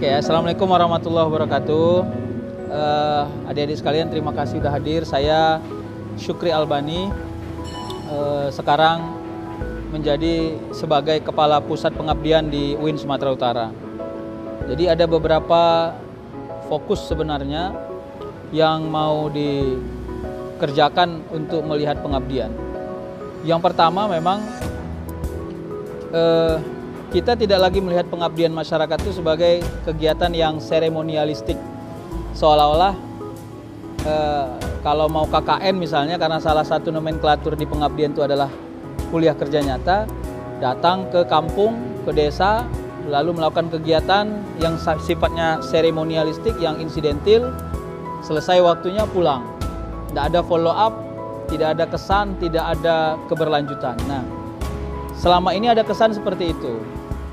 Oke, Assalamualaikum warahmatullahi wabarakatuh. Adik-adik sekalian, terima kasih sudah hadir. Saya Syukri Albani, sekarang menjadi sebagai Kepala Pusat Pengabdian di UIN Sumatera Utara. Jadi ada beberapa fokus sebenarnya yang mau dikerjakan untuk melihat pengabdian. Yang pertama memang kita tidak lagi melihat pengabdian masyarakat itu sebagai kegiatan yang seremonialistik. Seolah-olah kalau mau KKN misalnya, karena salah satu nomenklatur di pengabdian itu adalah kuliah kerja nyata, datang ke kampung, ke desa, lalu melakukan kegiatan yang sifatnya seremonialistik, yang insidentil, selesai waktunya pulang. Tidak ada follow up, tidak ada kesan, tidak ada keberlanjutan. Nah, selama ini ada kesan seperti itu.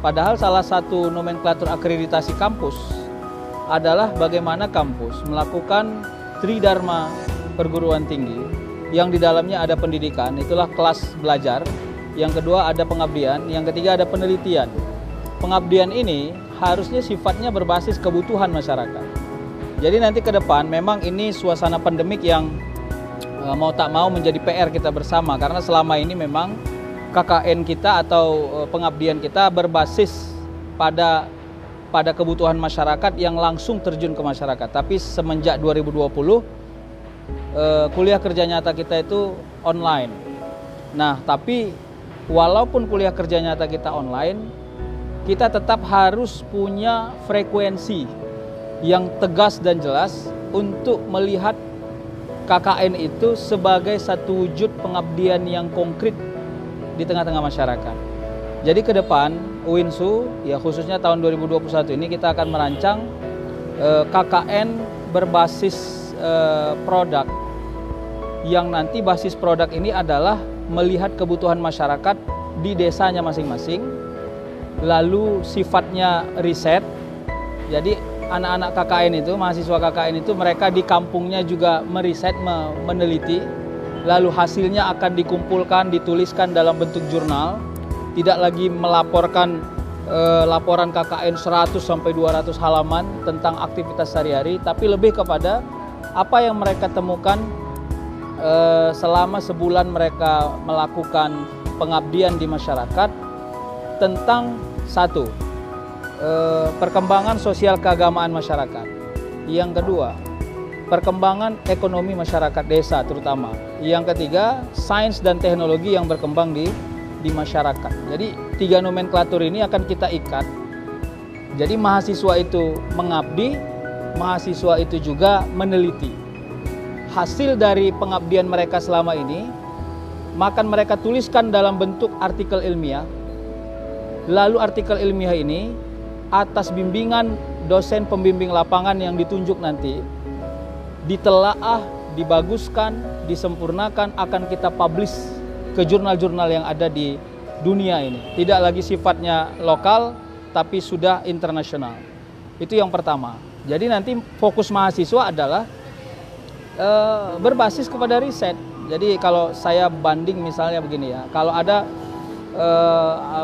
Padahal salah satu nomenklatur akreditasi kampus adalah bagaimana kampus melakukan tridharma perguruan tinggi yang di dalamnya ada pendidikan, itulah kelas belajar. Yang kedua ada pengabdian, yang ketiga ada penelitian. Pengabdian ini harusnya sifatnya berbasis kebutuhan masyarakat. Jadi nanti ke depan memang ini suasana pandemik yang mau tak mau menjadi PR kita bersama, karena selama ini memang KKN kita atau pengabdian kita berbasis pada kebutuhan masyarakat yang langsung terjun ke masyarakat. Tapi semenjak 2020 kuliah kerja nyata kita itu online. Nah, tapi walaupun kuliah kerja nyata kita online, kita tetap harus punya frekuensi yang tegas dan jelas untuk melihat KKN itu sebagai satu wujud pengabdian yang konkret di tengah-tengah masyarakat. Jadi ke depan UINSU, ya khususnya tahun 2021 ini kita akan merancang KKN berbasis produk, yang nanti basis produk ini adalah melihat kebutuhan masyarakat di desanya masing-masing, lalu sifatnya riset. Jadi anak-anak KKN itu, mahasiswa KKN itu, mereka di kampungnya juga meriset, meneliti, lalu hasilnya akan dikumpulkan, dituliskan dalam bentuk jurnal. Tidak lagi melaporkan laporan KKN 100 sampai 200 halaman tentang aktivitas sehari-hari, tapi lebih kepada apa yang mereka temukan selama sebulan mereka melakukan pengabdian di masyarakat tentang satu, perkembangan sosial keagamaan masyarakat. Yang kedua, perkembangan ekonomi masyarakat desa terutama. Yang ketiga, sains dan teknologi yang berkembang di masyarakat. Jadi 3 nomenklatur ini akan kita ikat. Jadi mahasiswa itu mengabdi, mahasiswa itu juga meneliti. Hasil dari pengabdian mereka selama ini akan mereka tuliskan dalam bentuk artikel ilmiah. Lalu artikel ilmiah ini atas bimbingan dosen pembimbing lapangan yang ditunjuk nanti, ditelaah, dibaguskan, disempurnakan, akan kita publish ke jurnal-jurnal yang ada di dunia ini. Tidak lagi sifatnya lokal, tapi sudah internasional. Itu yang pertama. Jadi nanti fokus mahasiswa adalah berbasis kepada riset. Jadi kalau saya banding misalnya begini ya, kalau ada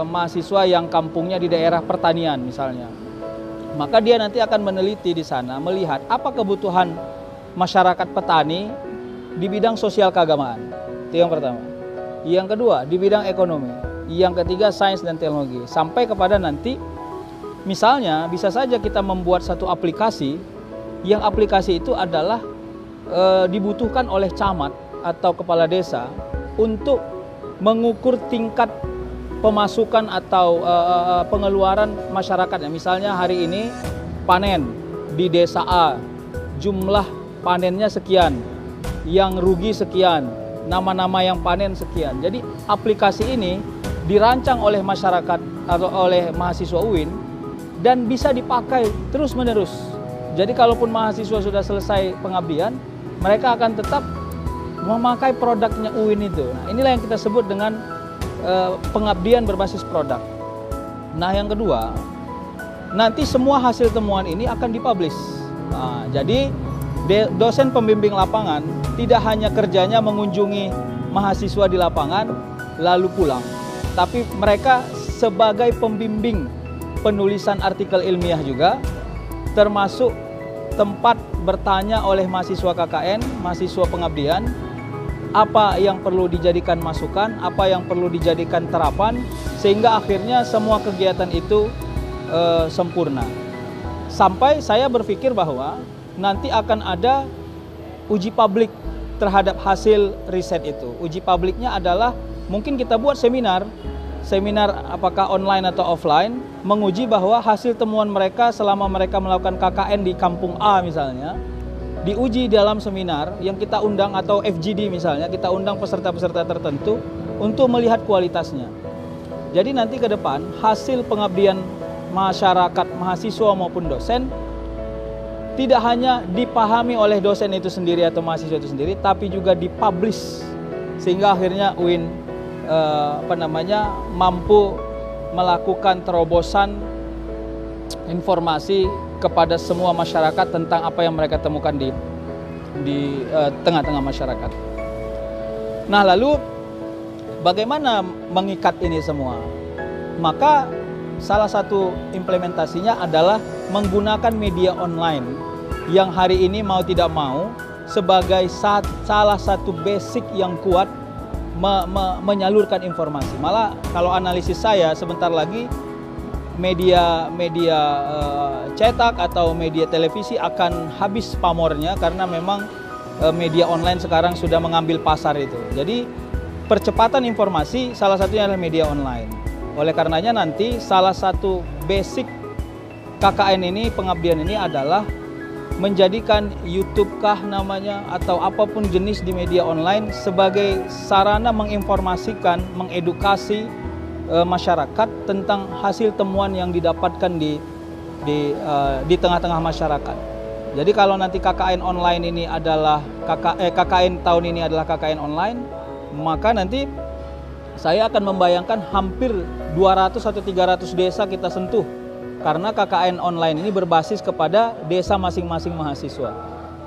mahasiswa yang kampungnya di daerah pertanian misalnya, maka dia nanti akan meneliti di sana, melihat apa kebutuhan masyarakat petani di bidang sosial keagamaan. Itu yang pertama. Yang kedua, di bidang ekonomi. Yang ketiga, sains dan teknologi. Sampai kepada nanti, misalnya bisa saja kita membuat satu aplikasi, yang aplikasi itu adalah dibutuhkan oleh camat atau kepala desa untuk mengukur tingkat pemasukan atau pengeluaran masyarakatnya. Misalnya hari ini panen di desa A, jumlah panennya sekian, yang rugi sekian, nama-nama yang panen sekian. Jadi aplikasi ini dirancang oleh masyarakat atau oleh mahasiswa UIN dan bisa dipakai terus-menerus. Jadi kalaupun mahasiswa sudah selesai pengabdian, mereka akan tetap memakai produknya UIN itu. Nah, inilah yang kita sebut dengan pengabdian berbasis produk. Nah, yang kedua, nanti semua hasil temuan ini akan dipublish. Nah, jadi dosen pembimbing lapangan tidak hanya kerjanya mengunjungi mahasiswa di lapangan lalu pulang, tapi mereka sebagai pembimbing penulisan artikel ilmiah juga, termasuk tempat bertanya oleh mahasiswa KKN, mahasiswa pengabdian, apa yang perlu dijadikan masukan, apa yang perlu dijadikan terapan, sehingga akhirnya semua kegiatan itu sempurna. Sampai saya berpikir bahwa nanti akan ada uji publik terhadap hasil riset itu. Uji publiknya adalah mungkin kita buat seminar apakah online atau offline, menguji bahwa hasil temuan mereka selama mereka melakukan KKN di kampung A misalnya, diuji dalam seminar yang kita undang, atau FGD misalnya, kita undang peserta-peserta tertentu untuk melihat kualitasnya. Jadi nanti ke depan hasil pengabdian masyarakat, mahasiswa maupun dosen tidak hanya dipahami oleh dosen itu sendiri atau mahasiswa itu sendiri, tapi juga dipublish, sehingga akhirnya UIN mampu melakukan terobosan informasi kepada semua masyarakat tentang apa yang mereka temukan di tengah-tengah masyarakat. Nah, lalu bagaimana mengikat ini semua? Maka salah satu implementasinya adalah menggunakan media online yang hari ini mau tidak mau sebagai salah satu basic yang kuat menyalurkan informasi. Malah kalau analisis saya, sebentar lagi media cetak atau media televisi akan habis pamornya, karena memang media online sekarang sudah mengambil pasar itu. Jadi percepatan informasi salah satunya adalah media online. Oleh karenanya nanti salah satu basic KKN ini, pengabdian ini adalah menjadikan YouTube kah namanya atau apapun jenis di media online sebagai sarana menginformasikan, mengedukasi masyarakat tentang hasil temuan yang didapatkan di tengah-tengah masyarakat. Jadi kalau nanti KKN online ini adalah KKN tahun ini adalah KKN online, maka nanti saya akan membayangkan hampir 200 atau 300 desa kita sentuh. Karena KKN online ini berbasis kepada desa masing-masing mahasiswa.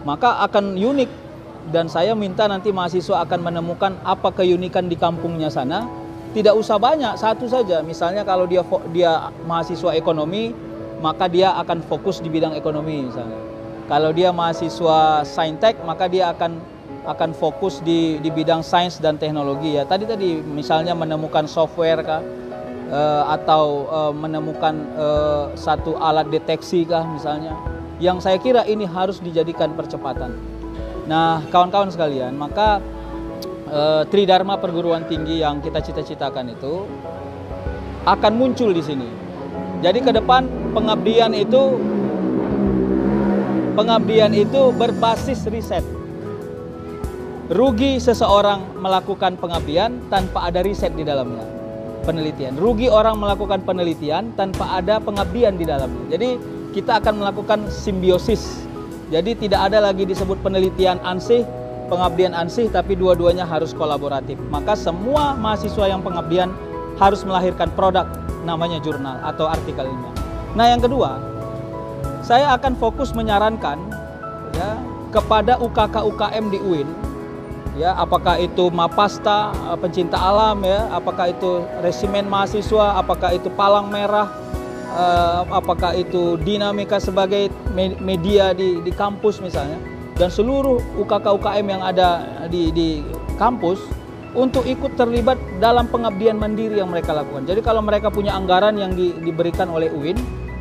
Maka akan unik, dan saya minta nanti mahasiswa akan menemukan apa keunikan di kampungnya sana. Tidak usah banyak, satu saja. Misalnya kalau dia mahasiswa ekonomi, maka dia akan fokus di bidang ekonomi misalnya. Kalau dia mahasiswa saintek, maka dia akan fokus di bidang sains dan teknologi ya. Tadi misalnya menemukan software kah? Atau menemukan satu alat deteksi kah misalnya, yang saya kira ini harus dijadikan percepatan. Nah, kawan-kawan sekalian, maka Tridharma perguruan tinggi yang kita cita-citakan itu akan muncul di sini. Jadi ke depan pengabdian itu berbasis riset. Rugi seseorang melakukan pengabdian tanpa ada riset di dalamnya. Penelitian. Rugi orang melakukan penelitian tanpa ada pengabdian di dalamnya. Jadi kita akan melakukan simbiosis. Jadi tidak ada lagi disebut penelitian ansih, pengabdian ansih, tapi dua-duanya harus kolaboratif. Maka semua mahasiswa yang pengabdian harus melahirkan produk namanya jurnal atau artikel ilmiah. Nah, yang kedua, saya akan fokus menyarankan ya kepada UKK UKM di UIN. Ya, apakah itu Mapasta, pencinta alam ya, apakah itu resimen mahasiswa, apakah itu Palang Merah, apakah itu Dinamika sebagai media di kampus misalnya, dan seluruh UKK UKM yang ada di kampus untuk ikut terlibat dalam pengabdian mandiri yang mereka lakukan. Jadi kalau mereka punya anggaran yang diberikan oleh UIN,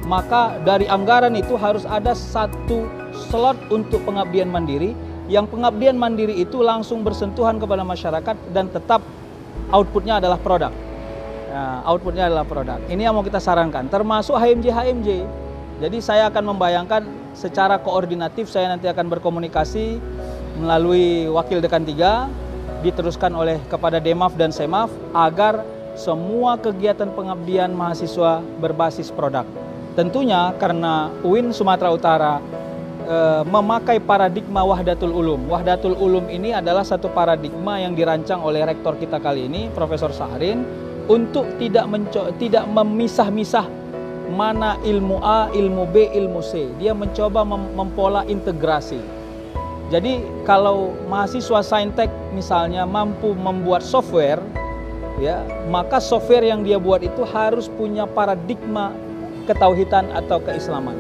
maka dari anggaran itu harus ada satu slot untuk pengabdian mandiri. Yang pengabdian mandiri itu langsung bersentuhan kepada masyarakat dan tetap outputnya adalah produk. Nah, outputnya adalah produk. Ini yang mau kita sarankan, termasuk HMJ. Jadi saya akan membayangkan secara koordinatif, saya nanti akan berkomunikasi melalui Wakil Dekan 3, diteruskan kepada Demaf dan Semaf, agar semua kegiatan pengabdian mahasiswa berbasis produk. Tentunya karena UIN Sumatera Utara memakai paradigma Wahdatul Ulum. Wahdatul Ulum ini adalah satu paradigma yang dirancang oleh rektor kita kali ini, Profesor Sa'arin, untuk tidak memisah-misah mana ilmu A, ilmu B, ilmu C. Dia mencoba mempola integrasi. Jadi kalau mahasiswa saintek misalnya mampu membuat software, ya, maka software yang dia buat itu harus punya paradigma ketauhidan atau keislaman.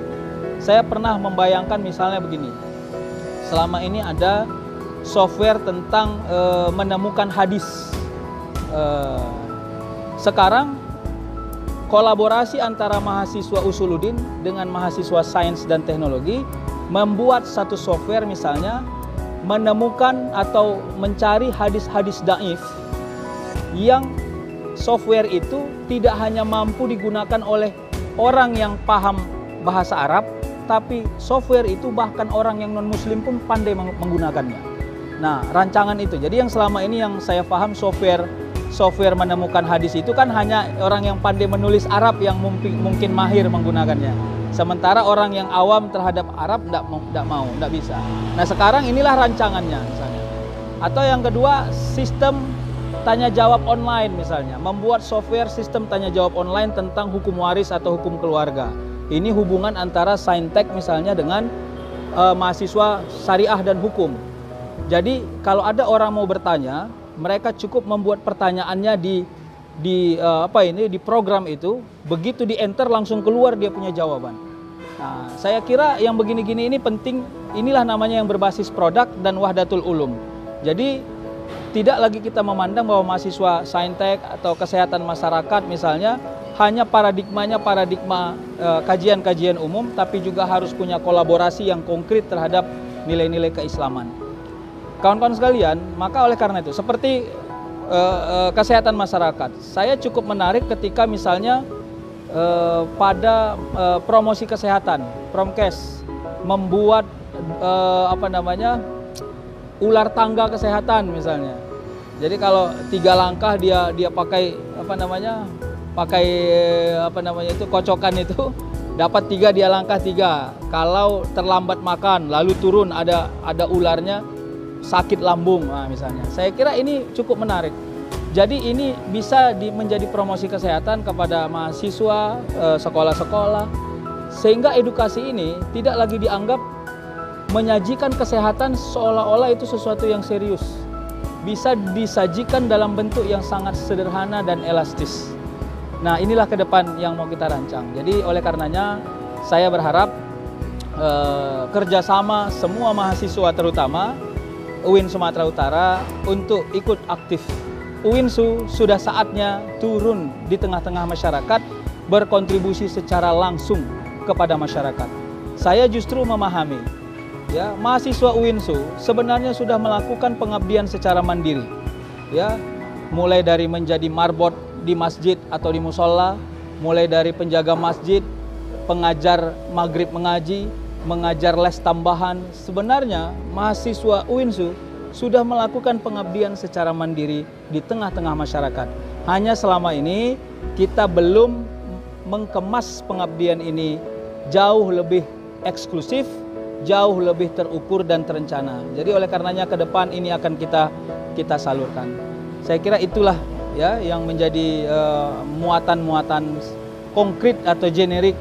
Saya pernah membayangkan misalnya begini, selama ini ada software tentang menemukan hadis. Sekarang kolaborasi antara mahasiswa Usuluddin dengan mahasiswa sains dan teknologi membuat satu software misalnya menemukan atau mencari hadis-hadis dhaif yang software itu tidak hanya mampu digunakan oleh orang yang paham bahasa Arab, tapi software itu bahkan orang yang non-muslim pun pandai menggunakannya. Nah, rancangan itu. Jadi yang selama ini yang saya paham software menemukan hadis itu kan hanya orang yang pandai menulis Arab yang mungkin mahir menggunakannya. Sementara orang yang awam terhadap Arab tidak bisa. Nah, sekarang inilah rancangannya misalnya. Atau yang kedua, sistem tanya jawab online misalnya, membuat software sistem tanya jawab online tentang hukum waris atau hukum keluarga. Ini hubungan antara saintek misalnya dengan mahasiswa syariah dan hukum. Jadi kalau ada orang mau bertanya, mereka cukup membuat pertanyaannya di program itu, begitu di enter langsung keluar dia punya jawaban. Nah, saya kira yang begini-gini ini penting, inilah namanya yang berbasis produk dan wahdatul ulum. Jadi tidak lagi kita memandang bahwa mahasiswa saintek atau kesehatan masyarakat misalnya hanya paradigma kajian-kajian umum, tapi juga harus punya kolaborasi yang konkret terhadap nilai-nilai keislaman. Kawan-kawan sekalian, maka oleh karena itu seperti kesehatan masyarakat, saya cukup menarik ketika misalnya pada promosi kesehatan, Promkes membuat ular tangga kesehatan misalnya. Jadi kalau 3 langkah dia pakai kocokan itu, dapat 3 dia langkah 3. Kalau terlambat makan lalu turun ada ularnya, sakit lambung misalnya. Saya kira ini cukup menarik. Jadi ini bisa menjadi promosi kesehatan kepada mahasiswa, sekolah-sekolah, sehingga edukasi ini tidak lagi dianggap menyajikan kesehatan seolah-olah itu sesuatu yang serius. Bisa disajikan dalam bentuk yang sangat sederhana dan elastis. Nah, inilah ke depan yang mau kita rancang. Jadi oleh karenanya saya berharap kerjasama semua mahasiswa terutama UIN Sumatera Utara untuk ikut aktif. UINSU sudah saatnya turun di tengah-tengah masyarakat, berkontribusi secara langsung kepada masyarakat. Saya justru memahami, ya, mahasiswa UINSU sebenarnya sudah melakukan pengabdian secara mandiri, ya, mulai dari menjadi marbot di masjid atau di musola, mulai dari penjaga masjid, pengajar maghrib mengaji, mengajar les tambahan. Sebenarnya mahasiswa UINSU sudah melakukan pengabdian secara mandiri di tengah-tengah masyarakat. Hanya selama ini kita belum mengemas pengabdian ini jauh lebih eksklusif, jauh lebih terukur dan terencana. Jadi oleh karenanya ke depan ini akan kita salurkan. Saya kira itulah ya yang menjadi muatan-muatan konkret atau generik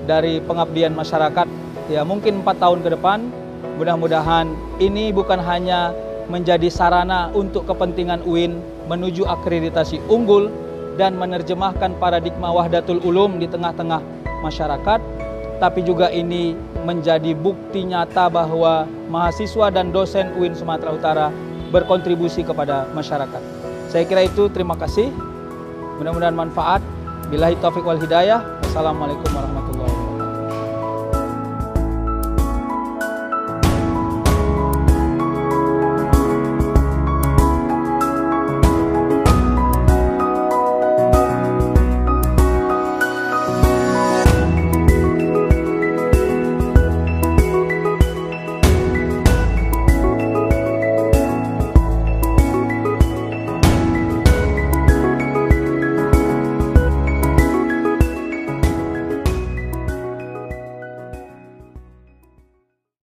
dari pengabdian masyarakat. Ya, mungkin 4 tahun ke depan mudah-mudahan ini bukan hanya menjadi sarana untuk kepentingan UIN menuju akreditasi unggul dan menerjemahkan paradigma wahdatul ulum di tengah-tengah masyarakat, tapi juga ini menjadi bukti nyata bahwa mahasiswa dan dosen UIN Sumatera Utara berkontribusi kepada masyarakat. Saya kira itu, terima kasih. Mudah-mudahan manfaat. Billahi taufiq wal hidayah. Wassalamualaikum warahmatullahi wabarakatuh.